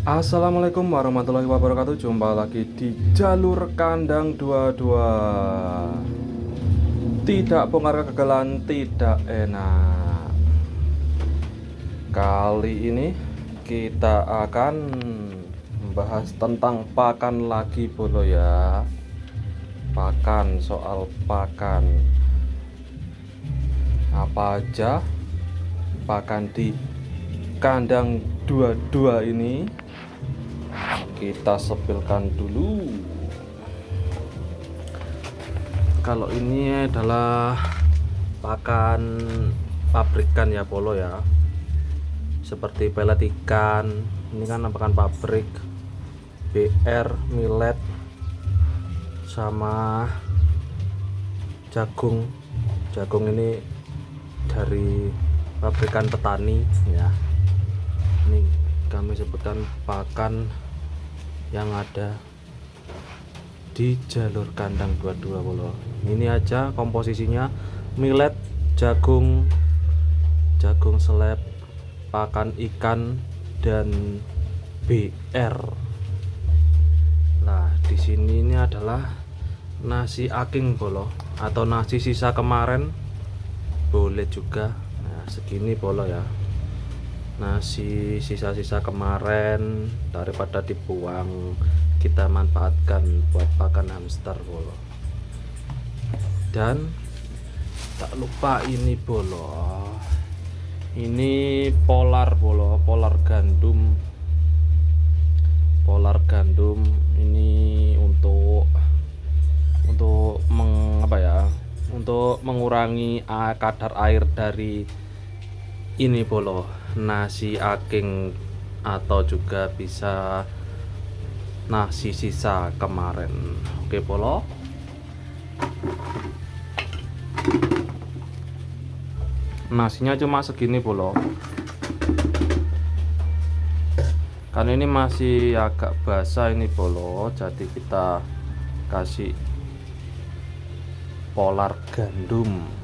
Assalamualaikum warahmatullahi wabarakatuh. Jumpa lagi di jalur kandang 22. Tidak bongkar kegagalan, tidak enak. Kali ini kita akan membahas tentang pakan lagi bolo ya. Pakan, soal pakan. Apa aja pakan di kandang 22 ini kita sepilkan dulu. Kalau ini adalah pakan pabrikan ya Polo ya, seperti pelet ikan. Ini kan pakan pabrik, BR, millet, sama jagung. Jagung ini dari pabrikan petani ya. Ini kami sebutkan pakan yang ada di jalur kandang 22 Polo. Ini aja komposisinya: millet, jagung, jagung seleb, pakan ikan, dan BR. Nah, di sini ini adalah nasi aking Polo, atau nasi sisa kemarin boleh juga. Nah, segini Polo ya. Nasi sisa-sisa kemarin, daripada dibuang, kita manfaatkan buat pakan hamster Polo. Dan tak lupa ini Polo, ini polar Polo, polar gandum. Polar gandum ini untuk untuk mengurangi kadar air dari ini Polo, nasi aking, atau juga bisa nasi sisa kemarin. Oke Polo. Nasinya cuma segini Polo, karena ini masih agak basah ini Polo, jadi kita kasih polar gandum.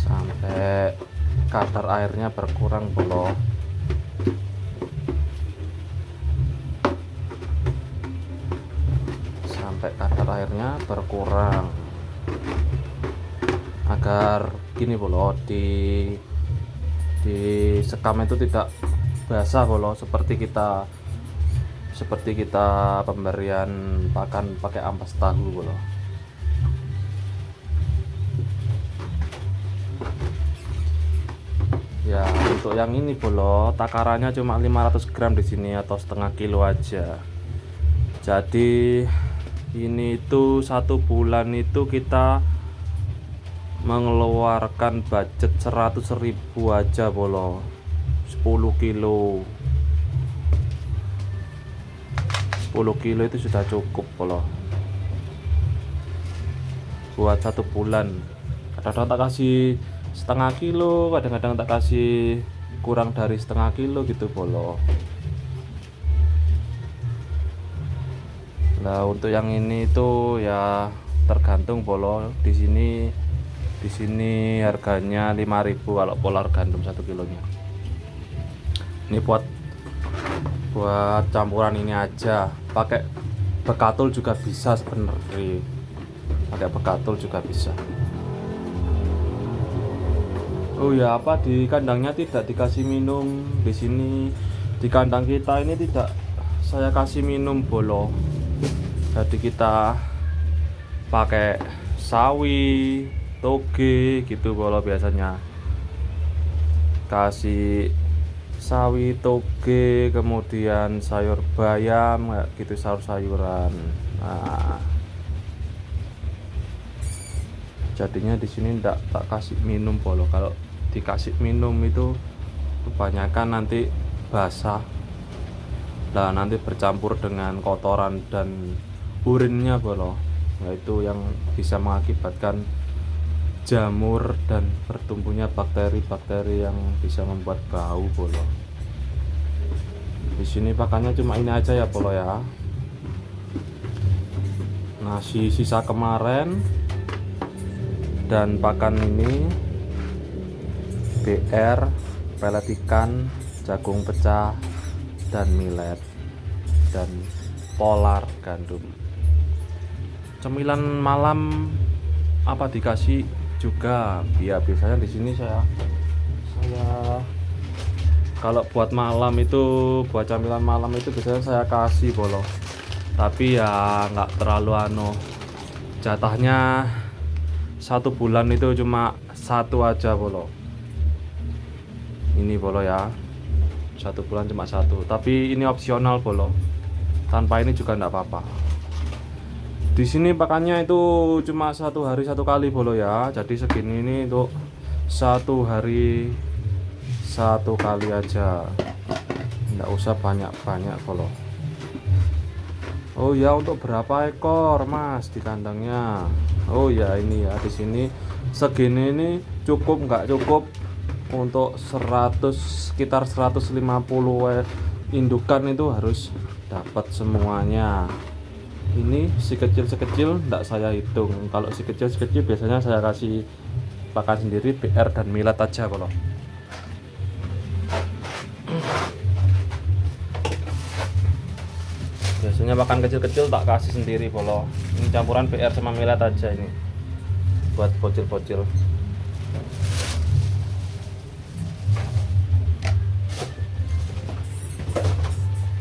Sampai kadar airnya berkurang Polo. Sampai kadar airnya berkurang, agar gini Polo, di sekam itu tidak basah Polo, seperti kita pemberian pakan pakai ampas tahu Polo. Ya, untuk yang ini Polo, takarannya cuma 500 gram di sini, atau setengah kilo aja. Jadi ini itu 1 bulan itu kita mengeluarkan budget 100.000 aja Polo. 10 kilo 10 kilo itu sudah cukup Polo buat 1 bulan. Kadang-kadang tak kasih setengah kilo, kadang-kadang tak kasih kurang dari setengah kilo gitu Polo. Nah, untuk yang ini itu ya tergantung Polo. Di sini harganya 5.000 kalau polar gandum 1 kilonya. Ini buat campuran ini aja. Pakai bekatul juga bisa sebenarnya. Pakai bekatul juga bisa. Oh ya, apa di kandangnya tidak dikasih minum. Di sini di kandang kita ini tidak saya kasih minum Polo. Jadi kita pakai sawi, toge gitu Polo, biasanya kasih sawi, toge, kemudian sayur bayam kayak gitu, sayur-sayuran. Nah, jadinya di sini tak kasih minum Polo. Kalau dikasih minum itu kebanyakan nanti basah. Nah, nanti bercampur dengan kotoran dan urinnya Polo. Yaitu yang bisa mengakibatkan jamur dan bertumbuhnya bakteri-bakteri yang bisa membuat bau Polo. Di sini pakannya cuma ini aja ya Polo ya. nasi sisa kemarin, dan pakan ini BR, pelet ikan, jagung pecah, dan millet, dan polar gandum. Cemilan malam apa dikasih juga ya, biasanya di sini saya kalau buat malam itu, buat camilan malam itu biasanya saya kasih bolo, tapi ya nggak terlalu jatahnya 1 bulan itu cuma 1 aja bolo. Ini bolo ya, 1 bulan cuma 1, tapi ini opsional bolo, tanpa ini juga nggak apa-apa. Di sini pakannya itu cuma 1 hari 1 kali bolo ya, jadi segini ini untuk 1 hari 1 kali aja, nggak usah banyak-banyak bolo. Oh ya, untuk berapa ekor mas di kandangnya? Oh ya, ini ya, di sini segini ini cukup nggak cukup untuk sekitar 150 indukan itu harus dapat semuanya. Ini si kecil-kecil nggak saya hitung. Kalau si kecil-kecil biasanya saya kasih pakan sendiri, BR dan millet aja bolo. Biasanya pakan kecil-kecil tak kasih sendiri bolo. Ini campuran BR sama millet aja ini buat bocil-bocil.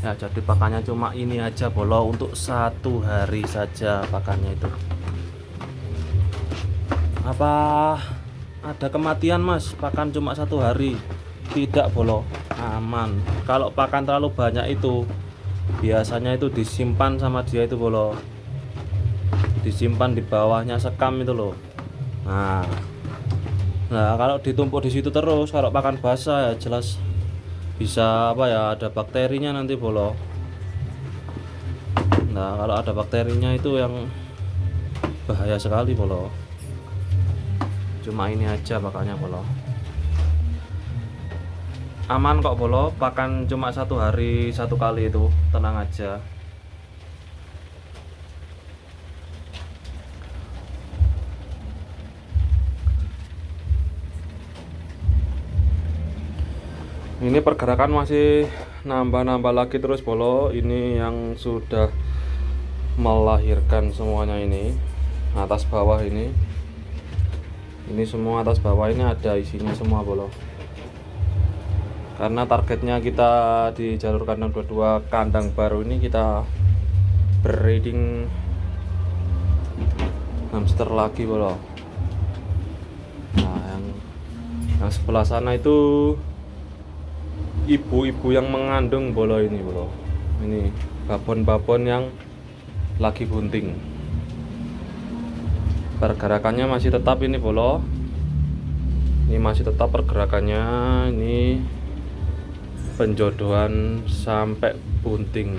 Ya, jadi pakannya cuma ini aja bolo, untuk 1 hari saja pakannya itu. Apa ada kematian mas pakan cuma 1 hari? Tidak bolo, aman. Kalau pakan terlalu banyak itu biasanya itu disimpan sama dia itu bolo, disimpan di bawahnya sekam itu loh. Nah kalau ditumpuk di situ terus, kalau pakan basah ya jelas bisa apa ya, ada bakterinya nanti bolo. Nah kalau ada bakterinya itu yang bahaya sekali bolo. Cuma ini aja makanya bolo, aman kok bolo, pakan cuma 1 hari 1 kali itu, tenang aja. Ini pergerakan masih nambah-nambah lagi terus bolo. Ini yang sudah melahirkan semuanya, ini atas bawah ini semua atas bawah ini ada isinya semua bolo. Karena targetnya kita di jalur kandang 22 kandang baru ini kita breeding hamster lagi bolo. Nah yang sebelah sana itu ibu-ibu yang mengandung bolo ini bolo. Ini babon-babon yang lagi bunting. Pergerakannya masih tetap ini bolo. Ini masih tetap pergerakannya, ini penjodohan sampai bunting.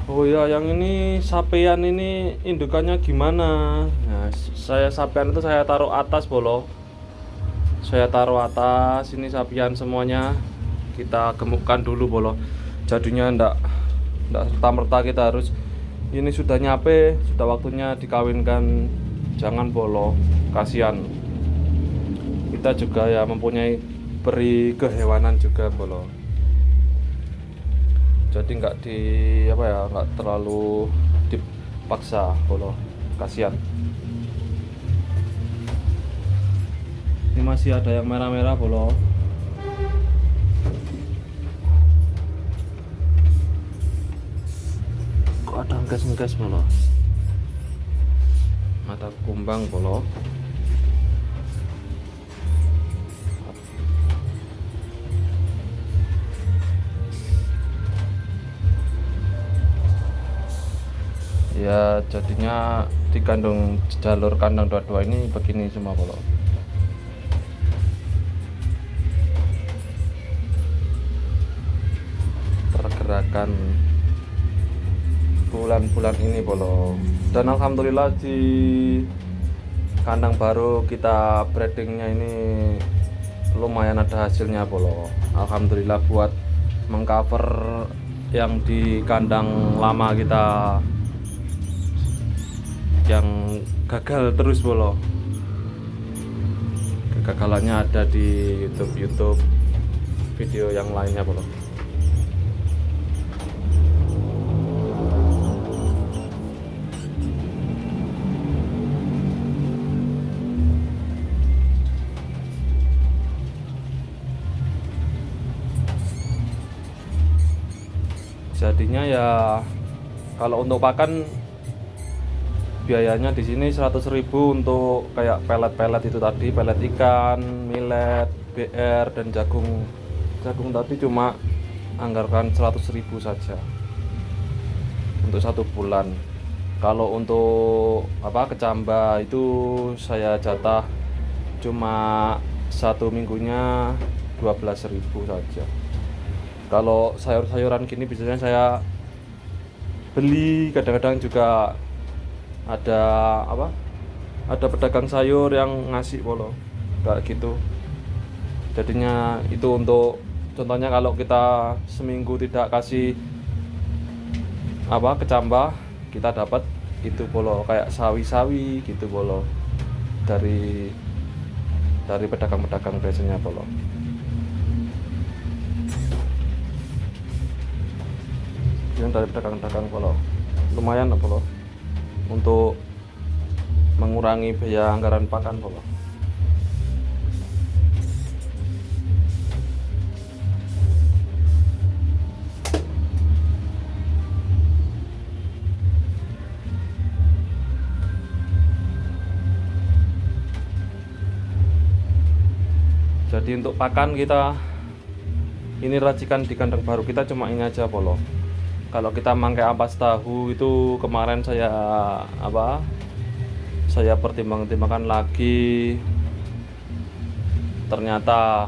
Oh ya, yang ini sapean ini indukannya gimana? Nah, sapean itu saya taruh atas bolo. Saya taruh atas, ini sapian semuanya kita gemukkan dulu bolo. Jadinya ndak serta-merta kita harus ini sudah nyampe, sudah waktunya dikawinkan, jangan bolo, kasihan. Kita juga ya mempunyai peri kehewanan juga bolo. Jadi nggak terlalu dipaksa bolo, kasihan. Ini masih ada yang merah-merah bolo. Kok ada engkes-engkes bolo, mata kumbang bolo. Ya jadinya di jalur kandang 22 ini begini semua bolo. Pergerakan bulan-bulan ini bolo, dan alhamdulillah di kandang baru kita breedingnya ini lumayan ada hasilnya bolo. Alhamdulillah buat mengcover yang di kandang lama kita yang gagal terus bolo. Kegagalannya ada di YouTube video yang lainnya bolo. Jadinya ya kalau untuk pakan biayanya di sini 100.000 untuk kayak pelet-pelet itu tadi, pelet ikan, millet, BR dan jagung. Jagung tadi cuma anggarkan 100.000 saja untuk 1 bulan. Kalau untuk kecamba itu saya jatah cuma 1 minggunya 12.000 saja. Kalau sayur-sayuran gini biasanya saya beli, kadang-kadang juga ada pedagang sayur yang ngasih polo kayak gitu. Jadinya itu untuk contohnya kalau kita seminggu tidak kasih kecamba, kita dapat itu polo kayak sawi-sawi gitu polo dari pedagang-pedagang biasanya polo. Yang dari pedagang-pedagang polo lumayan polo untuk mengurangi biaya anggaran pakan polo. Jadi untuk pakan kita ini racikan di kandang baru kita cuma ini aja polo. Kalau kita pakai ampas tahu itu kemarin saya pertimbangkan lagi, ternyata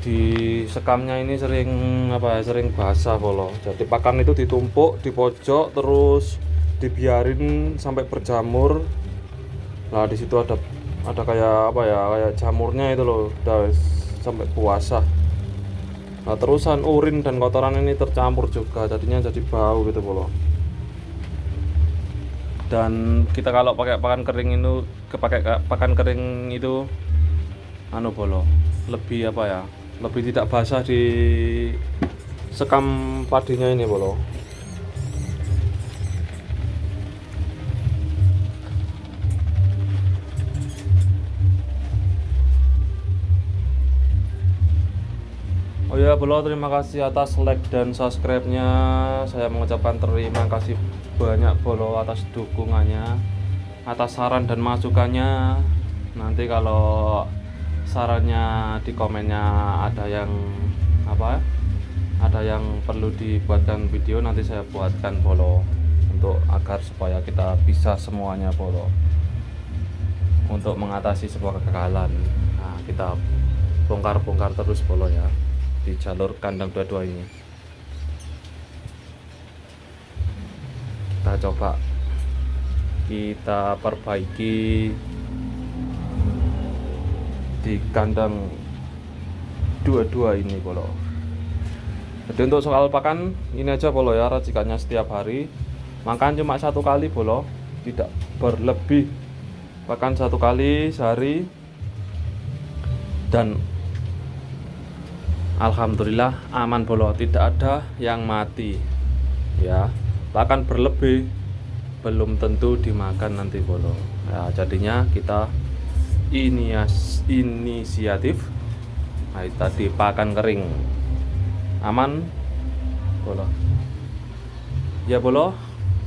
di sekamnya ini sering basah polo. Jadi pakan itu ditumpuk di pojok terus dibiarin sampai berjamur. Nah di situ ada kayak jamurnya itu loh, udah sampai puasa. Nah terusan urin dan kotoran ini tercampur juga, jadinya jadi bau gitu polo. Dan kita kalau pakai pakan kering itu pakan kering itu polo lebih lebih tidak basah di sekam padinya ini polo. Oh ya bolo, terima kasih atas like dan subscribe-nya. Saya mengucapkan terima kasih banyak bolo atas dukungannya, atas saran dan masukannya. Nanti kalau sarannya di komennya ada yang perlu dibuatkan video, nanti saya buatkan bolo untuk agar supaya kita bisa semuanya bolo untuk mengatasi sebuah kegagalan. Nah kita bongkar terus bolo ya di jalur kandang 22 ini. Kita perbaiki di kandang 22 ini bolo. Jadi untuk soal pakan ini aja bolo ya, racikannya setiap hari makan cuma 1 kali bolo, tidak berlebih. Pakan 1 kali sehari dan alhamdulillah aman bolo, tidak ada yang mati ya. Pakan berlebih belum tentu dimakan nanti bolo ya, jadinya kita inisiatif. Nah tadi pakan kering aman bolo ya bolo.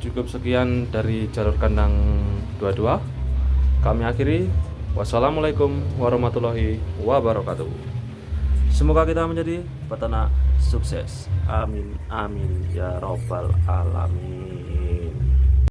Cukup sekian dari jalur kandang 22, kami akhiri. Wassalamualaikum warahmatullahi wabarakatuh. Semoga kita menjadi peternak sukses. Amin amin ya robbal alamin.